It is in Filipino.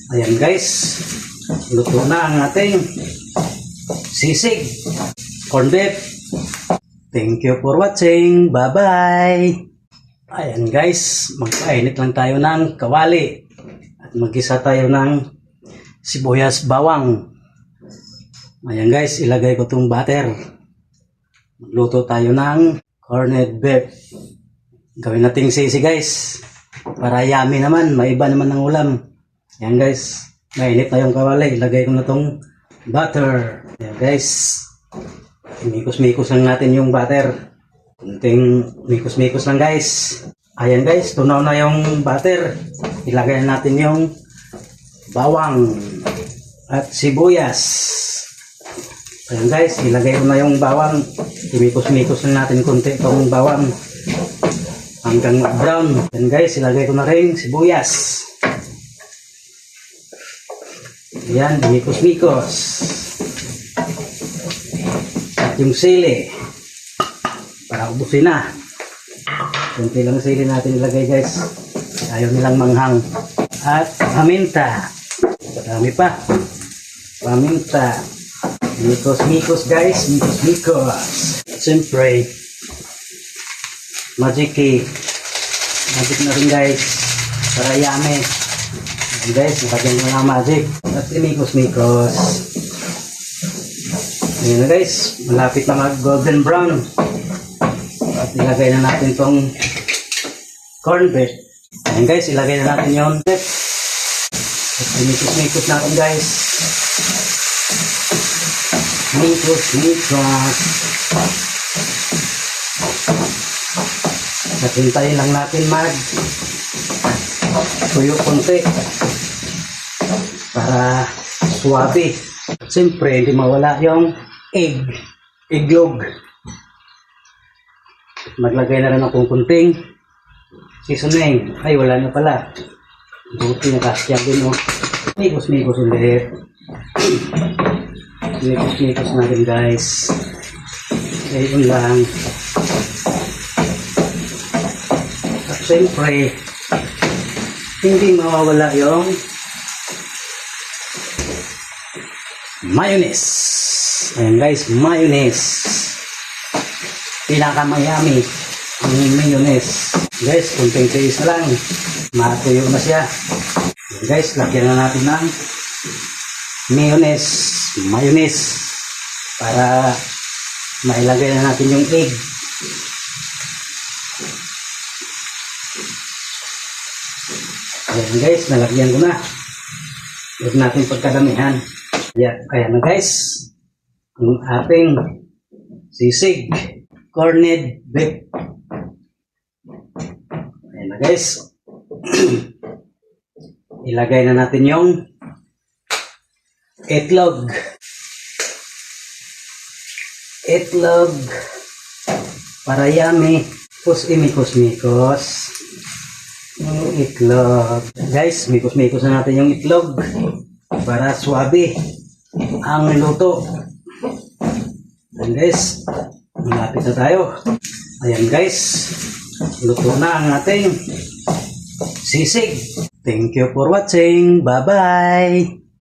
Ayan guys, luto na ang ating sisig, corned beef. Thank you for watching. Bye-bye. Ayan guys, magpainit lang tayo ng kawali at mag-isa tayo ng sibuyas bawang. Ayan guys, ilagay ko itong butter. Magluto tayo ng corned beef. Gawin nating sisi guys, para yummy naman, maiba naman ang ulam. Ayan guys, mainit na yung kawali, ilagay ko na itong butter. Ayan guys, mikos-mikos lang natin yung butter. Kunting mikos-mikos lang guys. Ayan guys, tunaw na yung butter. Ilagay natin yung bawang at sibuyas. Ayan guys, ilagay ko na yung bawang. Imikos-mikos lang natin kunti itong bawang hanggang brown. Ayan guys, ilagay ko na rin sibuyas. Ayan, imikos-mikos. At yung sili, para ubusin na. Kunti lang sili natin ilagay guys, ayaw nilang manghang. At paminta, marami pa, paminta. Mikos-mikos guys, mikos-mikos. Siyempre, magic na rin guys, para yummy. Ayan guys, nakagyan ko na magic. At imikos-mikos. Ayan na guys, malapit na mag golden brown. At ilagay na natin itong corned beef. Ayan guys, ilagay na natin yung beef. At imikos-mikos natin guys. Mikos-mikos. At hintayin lang natin mag tuyo konti para suwabe. Siyempre, hindi mawala yung egg yolk. Maglagay na rin akong kunting seasoning. Ay, wala na pala. Buti na kasya din, oh. Mikos-mikos ulit. Mikos-mikos natin, guys. Ayun lang. At siyempre, hindi mawawala yung mayonnaise. Ayan guys, mayonnaise. Pinakamayami ang mayonnaise. Guys, kunting tiis na lang, matuyo na siya. Ayan guys, lagyan na natin ng mayonnaise para mailagay na natin yung egg. Ayan guys, nalagyan ko na. Huwag natin pagkadamihan. Ayan na guys, ang ating sisig, corned beef. Ayan na guys. Ilagay na natin yung itlog. Itlog para yummy. Imikos-mikos yung itlog. Guys, mikos-mikos na natin yung itlog para swabe ang luto. Ayan guys, malapit na tayo. Ayan guys, luto na ang ating sisig. Thank you for watching. Bye-bye.